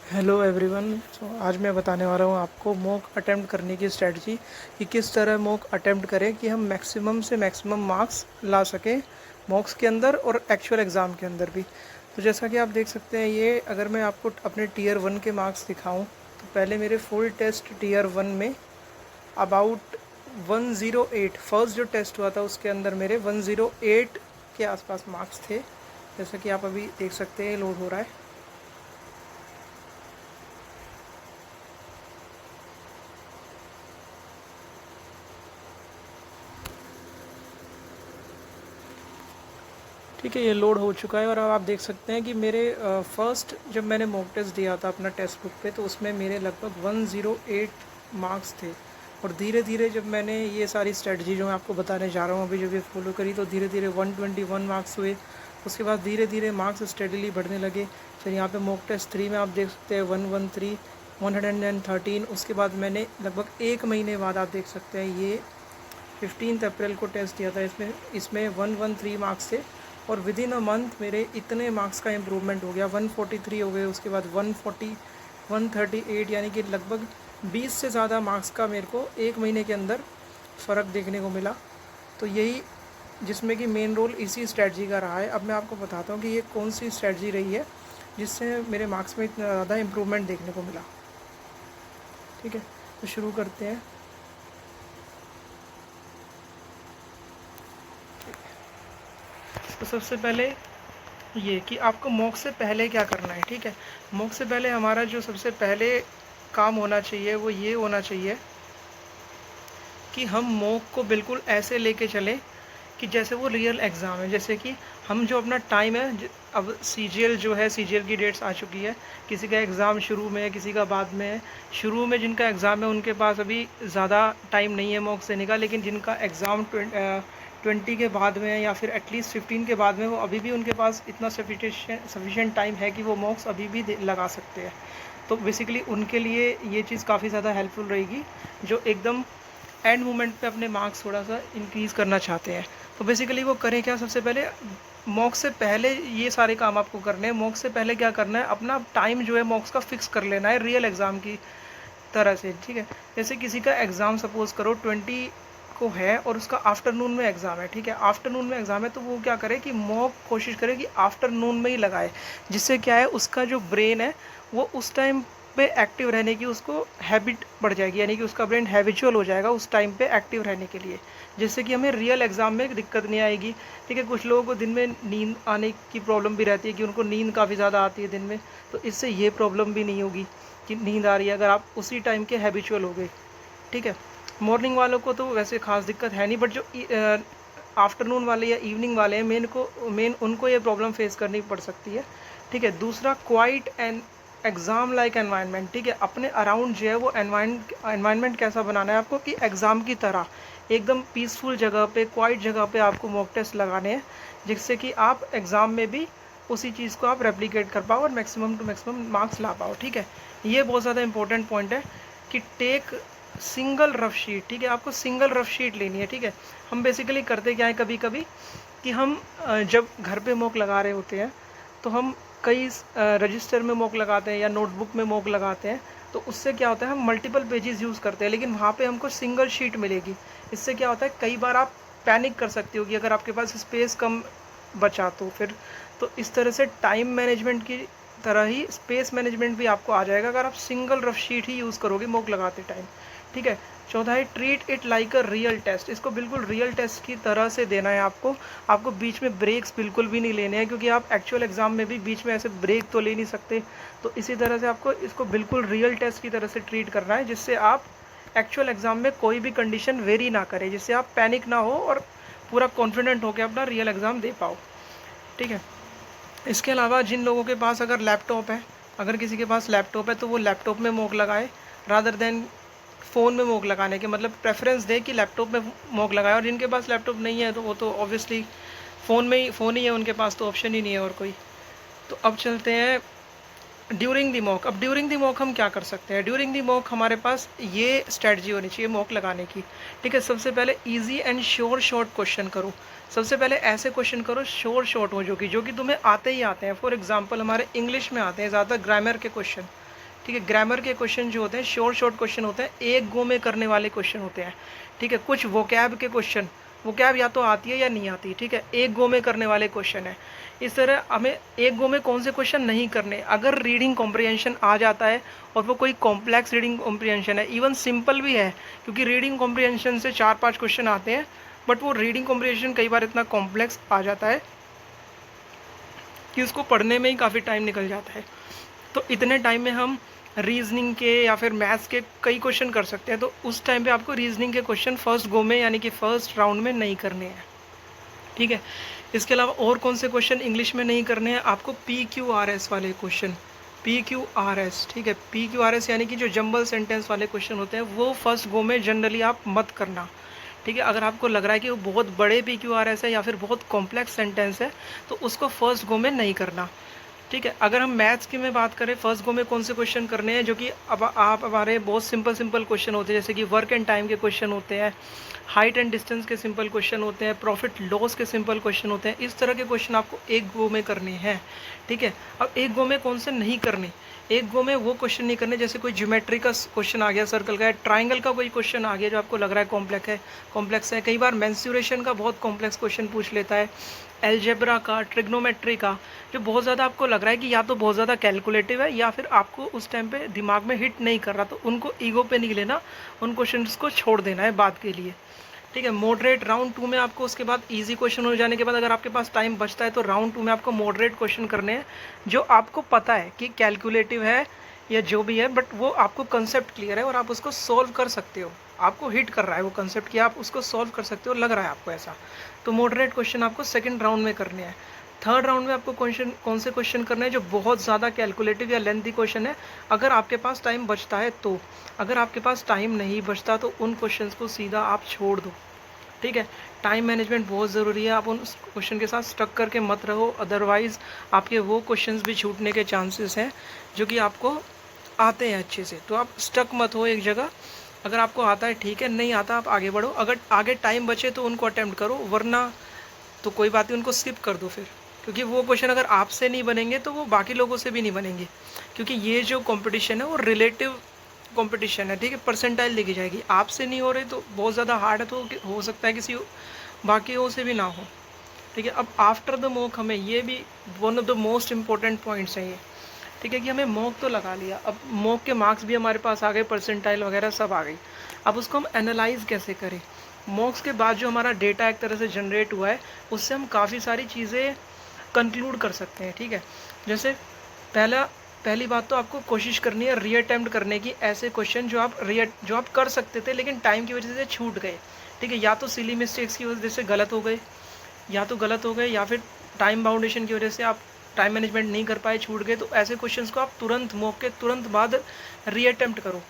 Hello everyone. आज मैं बताने वाला हूँ आपको मॉक अटेम्प्ट करने की स्ट्रेटजी कि किस तरह मॉक अटेम्प्ट करें कि हम मैक्सिमम से मैक्सिमम मार्क्स ला सकें मॉक्स के अंदर और एक्चुअल एग्ज़ाम के अंदर भी। तो जैसा कि आप देख सकते हैं, ये अगर मैं आपको अपने टीयर 1 के मार्क्स दिखाऊं तो पहले मेरे फुल टेस्ट टीयर 1 में अबाउट 108 फर्स्ट जो टेस्ट हुआ था उसके अंदर मेरे 108 के आसपास मार्क्स थे। जैसा कि आप अभी देख सकते हैं, लोड हो रहा है। ठीक है, ये लोड हो चुका है और अब आप देख सकते हैं कि मेरे फर्स्ट जब मैंने मॉक टेस्ट दिया था अपना टेक्स्ट बुक पे, तो उसमें मेरे लगभग 108 मार्क्स थे। और धीरे धीरे जब मैंने ये सारी स्ट्रेटजी जो मैं आपको बताने जा रहा हूँ अभी जब ये फॉलो करी, तो धीरे धीरे 121 मार्क्स हुए। उसके बाद धीरे धीरे मार्क्स स्टेडीली बढ़ने लगे। चलिए, यहाँ पे मॉक टेस्ट 3 में आप देख सकते हैं 113 113। उसके बाद मैंने लगभग एक महीने बाद आप देख सकते हैं ये 15 अप्रैल को टेस्ट दिया था। इसमें इसमें 113 मार्क्स थे और विद इन अ मंथ मेरे इतने मार्क्स का इम्प्रूवमेंट हो गया, 143 हो गए। उसके बाद 140 138, यानी कि लगभग 20 से ज़्यादा मार्क्स का मेरे को एक महीने के अंदर फ़र्क देखने को मिला। तो यही जिसमें कि मेन रोल इसी स्ट्रेटजी का रहा है। अब मैं आपको बताता हूँ कि ये कौन सी स्ट्रेटजी रही है जिससे मेरे मार्क्स में इतना ज़्यादा इम्प्रूवमेंट देखने को मिला। ठीक है, तो शुरू करते हैं। तो सबसे पहले ये कि आपको मॉक से पहले क्या करना है। ठीक है, मॉक से पहले हमारा जो सबसे पहले काम होना चाहिए वो ये होना चाहिए कि हम मॉक को बिल्कुल ऐसे लेके चलें कि जैसे वो रियल एग्ज़ाम है। जैसे कि हम जो अपना टाइम है, अब सीजीएल जो है, सीजीएल की डेट्स आ चुकी है। किसी का एग्ज़ाम शुरू में है, किसी का बाद में है। शुरू में जिनका एग्ज़ाम है उनके पास अभी ज़्यादा टाइम नहीं है मॉक देने का, लेकिन जिनका एग्ज़ाम 20 के बाद में है या फिर एटलीस्ट 15 के बाद में, वो अभी भी उनके पास इतना सफिशेंट टाइम है कि वो मॉक्स अभी भी लगा सकते हैं। तो बेसिकली उनके लिए ये चीज़ काफ़ी ज़्यादा हेल्पफुल रहेगी जो एकदम एंड मोमेंट पे अपने मार्क्स थोड़ा सा इंक्रीज़ करना चाहते हैं। तो बेसिकली वो करें क्या, सबसे पहले मॉक से पहले ये सारे काम आपको करने हैं। मॉक से पहले क्या करना है, अपना टाइम जो है मॉक्स का फिक्स कर लेना है रियल एग्ज़ाम की तरह से। ठीक है, जैसे किसी का एग्ज़ाम सपोज़ करो 20 को है और उसका आफ्टरनून में एग्ज़ाम है। ठीक है, आफ्टरनून में एग्ज़ाम है तो वो क्या करे कि मॉक कोशिश करे कि आफ्टरनून में ही लगाए, जिससे क्या है उसका जो ब्रेन है वो उस टाइम पे एक्टिव रहने की उसको हैबिट बढ़ जाएगी, यानी कि उसका ब्रेन हैबिचुअल हो जाएगा उस टाइम पे एक्टिव रहने के लिए, जिससे कि हमें रियल एग्ज़ाम में दिक्कत नहीं आएगी। ठीक है, कुछ लोगों को दिन में नींद आने की प्रॉब्लम भी रहती है कि उनको नींद काफ़ी ज़्यादा आती है दिन में, तो इससे ये प्रॉब्लम भी नहीं होगी कि नींद आ रही है अगर आप उसी टाइम के हैबिचुअल हो गए। ठीक है, मॉर्निंग वालों को तो वैसे खास दिक्कत है नहीं, बट जो आफ्टरनून वाले या इवनिंग वाले हैं मेन उनको ये प्रॉब्लम फेस करनी पड़ सकती है। ठीक है, दूसरा quiet and exam like environment. ठीक है, अपने अराउंड जो है वो एनवायरनमेंट कैसा बनाना है आपको कि एग्ज़ाम की तरह एकदम पीसफुल जगह पे, क्वाइट जगह पे आपको मॉक टेस्ट लगाने हैं, जिससे कि आप एग्ज़ाम में भी उसी चीज़ को आप रेप्लिकेट कर पाओ और मैक्सिमम टू मैक्सिमम मार्क्स ला पाओ। ठीक है, ये बहुत ज़्यादा इंपॉर्टेंट पॉइंट है कि टेक सिंगल रफ शीट। ठीक है, आपको सिंगल रफ शीट लेनी है। ठीक है, हम बेसिकली करते क्या है कभी कभी कि हम जब घर पे मॉक लगा रहे होते हैं तो हम कई रजिस्टर में मॉक लगाते हैं या नोटबुक में मॉक लगाते हैं, तो उससे क्या होता है हम मल्टीपल पेजेस यूज़ करते हैं, लेकिन वहाँ पे हमको सिंगल शीट मिलेगी। इससे क्या होता है कई बार आप पैनिक कर सकते हो कि अगर आपके पास स्पेस कम बचा तो फिर, तो इस तरह से टाइम मैनेजमेंट की तरह ही स्पेस मैनेजमेंट भी आपको आ जाएगा अगर आप सिंगल रफ शीट ही यूज़ करोगे मॉक लगाते टाइम। ठीक है, चौथा है treat it like a real test. इसको बिल्कुल रियल टेस्ट की तरह से देना है आपको बीच में ब्रेक्स बिल्कुल भी नहीं लेने हैं, क्योंकि आप एक्चुअल एग्जाम में भी बीच में ऐसे ब्रेक तो ले नहीं सकते। तो इसी तरह से आपको इसको बिल्कुल रियल टेस्ट की तरह से ट्रीट करना है, जिससे आप एक्चुअल एग्जाम में कोई भी कंडीशन वेरी ना करे, जिससे आप पैनिक ना हो और पूरा कॉन्फिडेंट होकर अपना रियल एग्ज़ाम दे पाओ। ठीक है, इसके अलावा जिन लोगों के पास अगर लैपटॉप है, अगर किसी के पास लैपटॉप है तो वो लैपटॉप में मॉक लगाए रादर देन फ़ोन में मॉक लगाने के, मतलब प्रेफरेंस दे कि लैपटॉप में मॉक लगाए। और जिनके पास लैपटॉप नहीं है तो वो तो ऑब्वियसली फ़ोन ही है उनके पास, तो ऑप्शन ही नहीं है और कोई। तो अब चलते हैं ड्यूरिंग दी मॉक। अब ड्यूरिंग दी मॉक हम क्या कर सकते हैं, ड्यूरिंग दी मॉक हमारे पास ये स्ट्रेटजी होनी चाहिए मॉक लगाने की। ठीक है, सबसे पहले इजी एंड शॉर्ट क्वेश्चन करो। सबसे पहले ऐसे क्वेश्चन करो शॉर्ट हो जो कि तुम्हें आते ही आते हैं। फॉर एग्जांपल हमारे इंग्लिश में आते हैं ज़्यादा ग्रामर के क्वेश्चन। ठीक है। ग्रामर के क्वेश्चन जो होते हैं शॉर्ट क्वेश्चन होते हैं, एक गो में करने वाले क्वेश्चन होते हैं, ठीक है। कुछ वोकैब के क्वेश्चन, वोकैब या तो आती है या नहीं आती, ठीक है, एक गो में करने वाले क्वेश्चन है। इस तरह हमें एक गो में कौन से क्वेश्चन नहीं करने, अगर रीडिंग कॉम्प्रिहेंशन आ जाता है और वो कोई कॉम्प्लेक्स रीडिंग कॉम्प्रिहेंशन है, इवन सिंपल भी है, क्योंकि रीडिंग कॉम्प्रिहेंशन से 4-5 क्वेश्चन आते हैं, बट वो रीडिंग कॉम्प्रिहेंशन कई बार इतना कॉम्प्लेक्स आ जाता है कि उसको पढ़ने में ही काफ़ी टाइम निकल जाता है। तो इतने टाइम में हम रीजनिंग के या फिर मैथ्स के कई क्वेश्चन कर सकते हैं। तो उस टाइम पे आपको रीजनिंग के क्वेश्चन फर्स्ट गो में यानी कि फर्स्ट राउंड में नहीं करने हैं, ठीक है। इसके अलावा और कौन से क्वेश्चन इंग्लिश में नहीं करने हैं आपको, PQRS वाले क्वेश्चन, PQRS, ठीक है। PQRS यानी कि जो जंबल सेंटेंस वाले क्वेश्चन होते हैं वो फर्स्ट गो में जनरली आप मत करना, ठीक है। अगर आपको लग रहा है कि वो बहुत बड़े PQRS है या फिर बहुत कॉम्प्लेक्स सेंटेंस है तो उसको फर्स्ट गो में नहीं करना, ठीक है। अगर हम मैथ्स की में बात करें, फर्स्ट गो में कौन से क्वेश्चन करने हैं, जो कि अब आप हमारे बहुत सिंपल क्वेश्चन होते हैं, जैसे कि वर्क एंड टाइम के क्वेश्चन होते हैं, हाइट एंड डिस्टेंस के सिंपल क्वेश्चन होते हैं, प्रॉफिट लॉस के सिंपल क्वेश्चन होते हैं। इस तरह के क्वेश्चन आपको एक गो में करने हैं, ठीक है। अब एक गो में कौन से नहीं करने, एक गो में वो क्वेश्चन नहीं करने जैसे कोई ज्योमेट्री का क्वेश्चन आ गया, सर्कल का, ट्राइंगल का कोई क्वेश्चन आ गया जो आपको लग रहा है कॉम्प्लेक्स है। कई बार मेंसुरेशन का बहुत कॉम्प्लेक्स क्वेश्चन पूछ लेता है, एलजेब्रा का, ट्रिग्नोमेट्री का, जो बहुत ज़्यादा आपको लग रहा है कि या तो बहुत ज़्यादा कैलकुलेटिव है या फिर आपको उस टाइम पे दिमाग में हिट नहीं कर रहा, तो उनको ईगो पे नहीं लेना, उन क्वेश्चंस को छोड़ देना है बाद के लिए, ठीक है। मॉडरेट राउंड 2 में आपको उसके बाद इजी क्वेश्चन हो जाने के बाद अगर आपके पास टाइम बचता है तो राउंड 2 में आपको मॉडरेट क्वेश्चन करने हैं जो आपको पता है कि कैलकुलेटिव है या जो भी है, बट वो आपको कंसेप्ट क्लियर है और आप उसको सोल्व कर सकते हो, आपको हिट कर रहा है वो कंसेप्ट कि आप उसको सोल्व कर सकते हो, लग रहा है आपको ऐसा, तो मॉडरेट क्वेश्चन आपको सेकंड राउंड में करने हैं। थर्ड राउंड में आपको क्वेश्चन कौन से क्वेश्चन करने हैं जो बहुत ज़्यादा कैलकुलेटिव या लेंथी क्वेश्चन है, अगर आपके पास टाइम बचता है तो, अगर आपके पास टाइम नहीं बचता तो उन क्वेश्चंस को सीधा आप छोड़ दो, ठीक है। टाइम मैनेजमेंट बहुत ज़रूरी है, आप उन क्वेश्चन के साथ स्टक करके मत रहो, अदरवाइज़ आपके वो क्वेश्चंस भी छूटने के चांसेस हैं जो कि आपको आते हैं अच्छे से। तो आप स्टक मत हो एक जगह, अगर आपको आता है ठीक है, नहीं आता आप आगे बढ़ो, अगर आगे टाइम बचे तो उनको अटेम्प्ट करो, वरना तो कोई बात नहीं, उनको स्किप कर दो फिर, क्योंकि वो क्वेश्चन अगर आपसे नहीं बनेंगे तो वो बाकी लोगों से भी नहीं बनेंगे, क्योंकि ये जो कंपटीशन है वो रिलेटिव कंपटीशन है, ठीक है। परसेंटाइल देखी जाएगी, आपसे नहीं हो रही तो बहुत ज़्यादा हार्ड है, तो हो सकता है किसी बाकियों से भी ना हो, ठीक है। अब आफ्टर द मॉक हमें ये भी one of the most important points हैं ये, ठीक है, कि हमें मॉक तो लगा लिया, अब मॉक के मार्क्स भी हमारे पास आ गए, परसेंटाइल वगैरह सब आ गई, अब उसको हम एनालाइज कैसे करें। मॉक्स के बाद जो हमारा डेटा एक तरह से जनरेट हुआ है उससे हम काफ़ी सारी चीज़ें कंक्लूड कर सकते हैं, ठीक है। जैसे पहली बात तो आपको कोशिश करनी है रीअटेम्प्ट करने की, ऐसे क्वेश्चन जो आप कर सकते थे लेकिन टाइम की वजह से छूट गए, ठीक है, या तो सिली मिस्टेक्स की वजह से गलत हो गए, या फिर टाइम बाउंडेशन की वजह से आप टाइम मैनेजमेंट नहीं कर पाए, छूट गए, तो ऐसे क्वेश्चंस को आप तुरंत मॉक के तुरंत बाद रीअटेम्प्ट करो,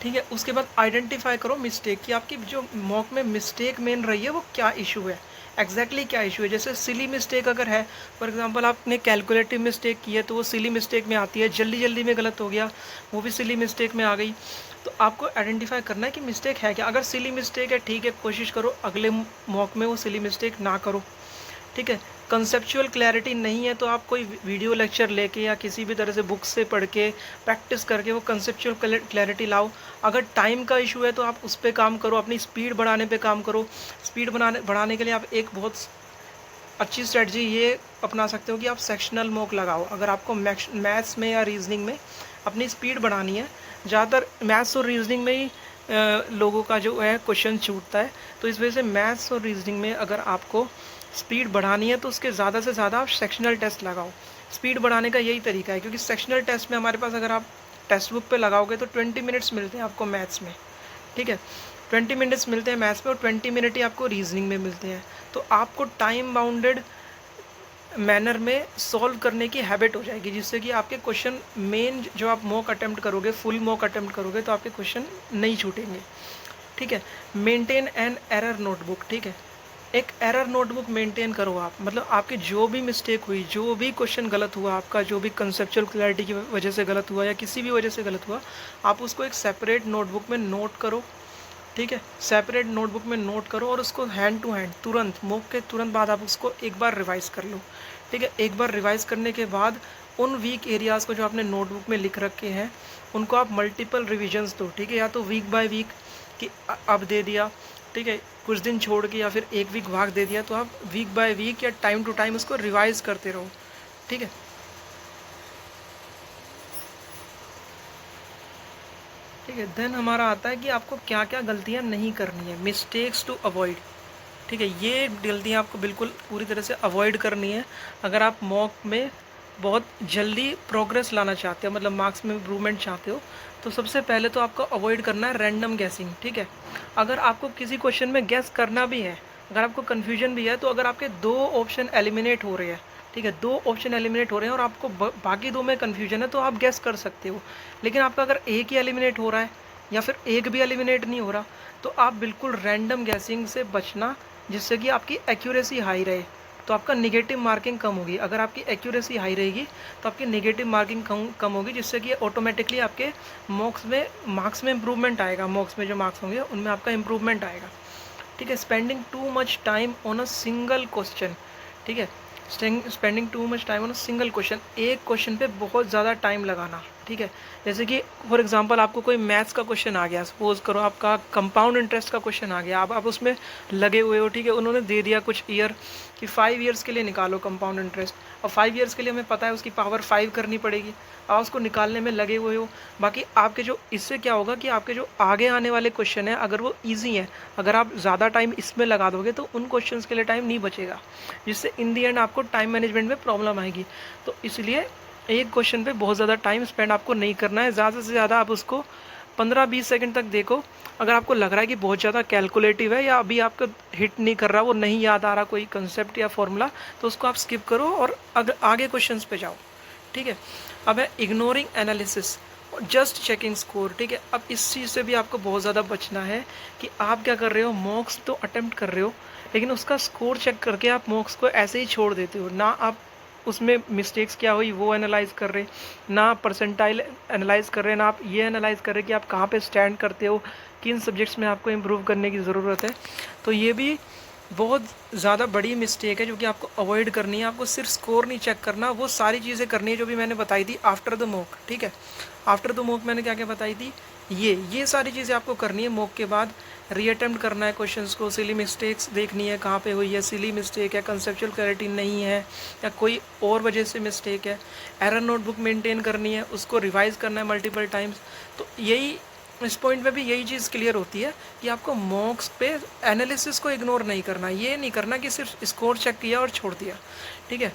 ठीक है। उसके बाद आइडेंटिफाई करो मिस्टेक की, आपकी जो मॉक में मिस्टेक मेन रही है वो क्या इशू है, एग्जैक्टली क्या इशू है। जैसे सिली मिस्टेक अगर है, फॉर एग्जांपल आपने कैलकुलेटिव मिस्टेक की है तो वो सिली मिस्टेक में आती है, जल्दी में गलत हो गया वो भी सिली मिस्टेक में आ गई, तो आपको आइडेंटिफाई करना है कि मिस्टेक है क्या। अगर सिली मिस्टेक है ठीक है, कोशिश करो अगले मॉक में वो सिली मिस्टेक ना करो, ठीक है। कंसेप्चुअल क्लैरिटी नहीं है तो आप कोई वीडियो लेक्चर लेके या किसी भी तरह से बुक से पढ़ के प्रैक्टिस करके वो कंसेप्चुअल क्लैरिटी लाओ। अगर टाइम का इशू है तो आप उस पर काम करो, अपनी स्पीड बढ़ाने पे काम करो। स्पीड बढ़ाने के लिए आप एक बहुत अच्छी स्ट्रेटजी ये अपना सकते हो कि आप सेक्शनल मॉक लगाओ। अगर आपको मैथ्स में या रीजनिंग में अपनी स्पीड बढ़ानी है, ज़्यादातर मैथ्स और रीजनिंग में ही लोगों का जो है क्वेश्चन छूटता है, तो इस वजह से मैथ्स और रीजनिंग में अगर आपको स्पीड बढ़ानी है तो उसके ज़्यादा से ज़्यादा आप सेक्शनल टेस्ट लगाओ। स्पीड बढ़ाने का यही तरीका है, क्योंकि सेक्शनल टेस्ट में हमारे पास अगर आप टेक्स्ट बुक पे लगाओगे तो 20 मिनट्स मिलते हैं आपको मैथ्स में, ठीक है, 20 मिनट्स मिलते हैं मैथ्स में और 20 मिनट ही आपको रीजनिंग में मिलते हैं। तो आपको टाइम बाउंडेड मैनर में सॉल्व करने की हैबिट हो जाएगी, जिससे कि आपके क्वेश्चन मेन जो आप मॉक अटेम्प्ट करोगे, फुल मॉक अटेम्प्ट करोगे तो आपके क्वेश्चन नहीं छूटेंगे, ठीक है। मेंटेन एन एरर नोटबुक, ठीक है, एक एरर नोटबुक मेंटेन करो आप, मतलब आपकी जो भी मिस्टेक हुई, जो भी क्वेश्चन गलत हुआ आपका, जो भी कंसेप्चुअल क्लैरिटी की वजह से गलत हुआ या किसी भी वजह से गलत हुआ, आप उसको एक सेपरेट नोटबुक में नोट करो, ठीक है, सेपरेट नोटबुक में नोट करो और उसको हैंड टू हैंड तुरंत मॉक के तुरंत बाद आप उसको एक बार रिवाइज़ कर लो, ठीक है। एक बार रिवाइज़ करने के बाद उन वीक एरियाज़ को जो आपने नोटबुक में लिख रखे हैं उनको आप मल्टीपल रिविजन्स दो, ठीक है। या तो वीक बाय वीक कि अब दे दिया, ठीक है, कुछ दिन छोड़ के, या फिर एक वीक भाग दे दिया, तो आप वीक बाय वीक या टाइम टू टाइम उसको रिवाइज करते रहो, ठीक है। ठीक है, देन हमारा आता है कि आपको क्या क्या गलतियां नहीं करनी है, मिस्टेक्स टू अवॉइड, ठीक है। ये गलतियां आपको बिल्कुल पूरी तरह से अवॉइड करनी है अगर आप मॉक में बहुत जल्दी प्रोग्रेस लाना चाहते हो, मतलब मार्क्स में इम्प्रूवमेंट चाहते हो। तो सबसे पहले तो आपको अवॉइड करना है रैंडम गैसिंग, ठीक है। अगर आपको किसी क्वेश्चन में गैस करना भी है, अगर आपको कन्फ्यूजन भी है, तो अगर आपके 2 ऑप्शन एलिमिनेट हो रहे हैं, ठीक है, 2 ऑप्शन एलिमिनेट हो रहे हैं और आपको बाकी 2 में कन्फ्यूजन है, तो आप गैस कर सकते हो। लेकिन आपका अगर एक ही एलिमिनेट हो रहा है या फिर एक भी एलिमिनेट नहीं हो रहा, तो आप बिल्कुल रैंडम गैसिंग से बचना, जिससे कि आपकी एक्यूरेसी हाई रहे। तो आपका नेगेटिव मार्किंग कम होगी। अगर आपकी एक्यूरेसी हाई रहेगी तो आपकी नेगेटिव मार्किंग कम होगी, जिससे कि ऑटोमेटिकली आपके मार्क्स में इम्प्रूवमेंट आएगा। मॉक्स में जो मार्क्स होंगे उनमें आपका इम्प्रूवमेंट आएगा, ठीक है। Spending too much time on a single question, ठीक है, spending too much time on a single question, एक क्वेश्चन पे बहुत ज़्यादा टाइम लगाना, ठीक है। जैसे कि फॉर एग्जांपल आपको कोई मैथ्स का क्वेश्चन आ गया, सपोज करो आपका कंपाउंड इंटरेस्ट का क्वेश्चन आ गया, आप उसमें लगे हुए हो, ठीक है। उन्होंने दे दिया कुछ ईयर कि 5 ईयर्स के लिए निकालो कंपाउंड इंटरेस्ट, और 5 ईयर्स के लिए हमें पता है उसकी पावर 5 करनी पड़ेगी, आप उसको निकालने में लगे हुए हो। बाकी आपके जो इससे क्या होगा कि आपके जो आगे आने वाले क्वेश्चन हैं अगर वो ईजी हैं, अगर आप ज़्यादा टाइम इसमें लगा दोगे तो उन क्वेश्चन के लिए टाइम नहीं बचेगा, जिससे इन दी एंड आपको टाइम मैनेजमेंट में प्रॉब्लम आएगी। तो इसलिए एक क्वेश्चन पे बहुत ज़्यादा टाइम स्पेंड आपको नहीं करना है। ज़्यादा से ज़्यादा आप उसको 15-20 सेकंड तक देखो। अगर आपको लग रहा है कि बहुत ज़्यादा कैलकुलेटिव है या अभी आपको हिट नहीं कर रहा, वो नहीं याद आ रहा कोई कंसेप्ट या फॉर्मूला, तो उसको आप स्किप करो और अगर आगे क्वेश्चंस पे जाओ, ठीक है। अब है ignoring analysis, just checking score, ठीक है। अब इस चीज़ से भी आपको बहुत ज़्यादा बचना है कि आप क्या कर रहे हो, मॉक्स तो अटेम्प्ट कर रहे हो, लेकिन उसका स्कोर चेक करके आप मॉक्स को ऐसे ही छोड़ देते हो ना। आप उसमें मिस्टेक्स क्या हुई वो एनालाइज कर रहे, ना परसेंटाइल एनालाइज कर रहे, ना आप ये एनालाइज कर रहे कि आप कहाँ पे स्टैंड करते हो, किन सब्जेक्ट्स में आपको इम्प्रूव करने की ज़रूरत है। तो ये भी बहुत ज़्यादा बड़ी मिस्टेक है जो कि आपको अवॉइड करनी है। आपको सिर्फ स्कोर नहीं चेक करना, वो सारी चीज़ें करनी है जो भी मैंने बताई थी आफ्टर द मॉक, ठीक है। आफ्टर द मॉक मैंने क्या क्या बताई थी, ये सारी चीज़ें आपको करनी है। मॉक के बाद रीअटेम्प्ट करना है क्वेश्चंस को, सिली मिस्टेक्स देखनी है कहाँ पे हुई है, सिली मिस्टेक है, कंसेप्चुअल क्लैरिटी नहीं है, या कोई और वजह से मिस्टेक है। एरर नोटबुक मेंटेन करनी है, उसको रिवाइज करना है मल्टीपल टाइम्स। तो यही इस पॉइंट पे भी यही चीज़ क्लियर होती है कि आपको मॉक्स पे एनालिसिस को इग्नोर नहीं करना। ये नहीं करना कि सिर्फ स्कोर चेक किया और छोड़ दिया, ठीक है।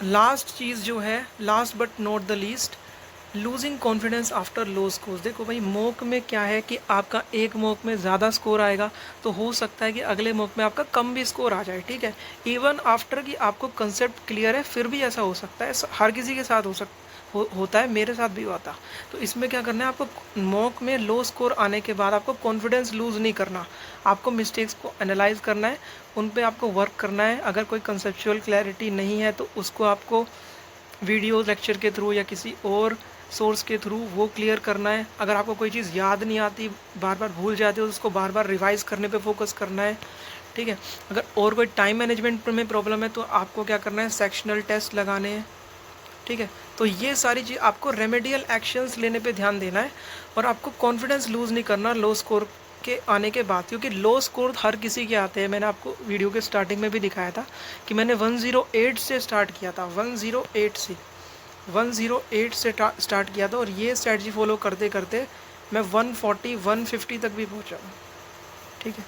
लास्ट चीज़ जो है, last but not the least, losing confidence after low scores. देखो भाई, मॉक में क्या है कि आपका एक मॉक में ज़्यादा स्कोर आएगा तो हो सकता है कि अगले मॉक में आपका कम भी स्कोर आ जाए, ठीक है। इवन आफ्टर कि आपको कंसेप्ट क्लियर है फिर भी ऐसा हो सकता है, हर किसी के साथ होता है, मेरे साथ भी हुआ था। तो इसमें क्या करना है, आपको मॉक में लो स्कोर आने के बाद आपको कॉन्फिडेंस लूज़ नहीं करना, आपको मिस्टेक्स को एनालाइज करना है, उन पे आपको वर्क करना है। अगर कोई कंसेप्चुअल क्लैरिटी नहीं है तो उसको आपको वीडियो लेक्चर के थ्रू या किसी और सोर्स के थ्रू वो क्लियर करना है। अगर आपको कोई चीज़ याद नहीं आती, बार बार भूल जाते हो, तो उसको बार बार रिवाइज करने पे फोकस करना है, ठीक है। अगर और कोई टाइम मैनेजमेंट में प्रॉब्लम है तो आपको क्या करना है, सेक्शनल टेस्ट लगाने हैं, ठीक है। तो ये सारी चीज़ आपको रेमेडियल एक्शंस लेने पे ध्यान देना है और आपको कॉन्फिडेंस लूज़ नहीं करना लो स्कोर के आने के बाद, क्योंकि लो स्कोर हर किसी के आते हैं। मैंने आपको वीडियो के स्टार्टिंग में भी दिखाया था कि मैंने 108 से स्टार्ट किया था, 108 से स्टार्ट किया था, और ये स्ट्रेटजी फॉलो करते करते मैं 140 150 तक भी पहुंचा हूँ, ठीक है।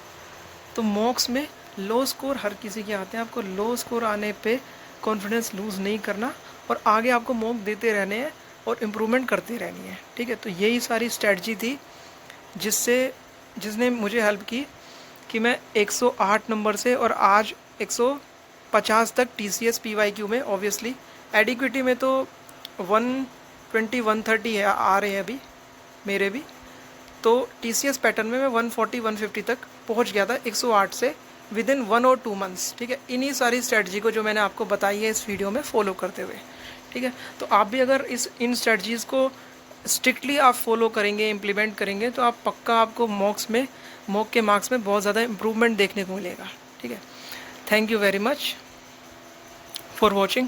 तो मॉक्स में लो स्कोर हर किसी के आते हैं, आपको लो स्कोर आने पे कॉन्फिडेंस लूज़ नहीं करना और आगे आपको मॉक देते रहने हैं और इम्प्रूवमेंट करते रहनी है, ठीक है। तो यही सारी स्ट्रेटजी थी जिसने मुझे हेल्प की कि मैं 108 नंबर से और आज 150 तक TCS PYQ में, ऑब्वियसली एडिक्विटी में तो 120 130 है आ रहे हैं अभी मेरे भी, तो TCS पैटर्न में मैं 140 150 तक पहुंच गया था 108 से विद इन 1 और 2 मंथ्स, ठीक है। इन्हीं सारी स्ट्रेटजी को जो मैंने आपको बताई है इस वीडियो में फॉलो करते हुए, ठीक है। तो आप भी अगर इन स्ट्रेटजीज़ को स्ट्रिक्टली आप फॉलो करेंगे, इम्प्लीमेंट करेंगे, तो आप पक्का आपको मॉक के मार्क्स में बहुत ज़्यादा इम्प्रूवमेंट देखने को मिलेगा, ठीक है। Thank you very much for watching.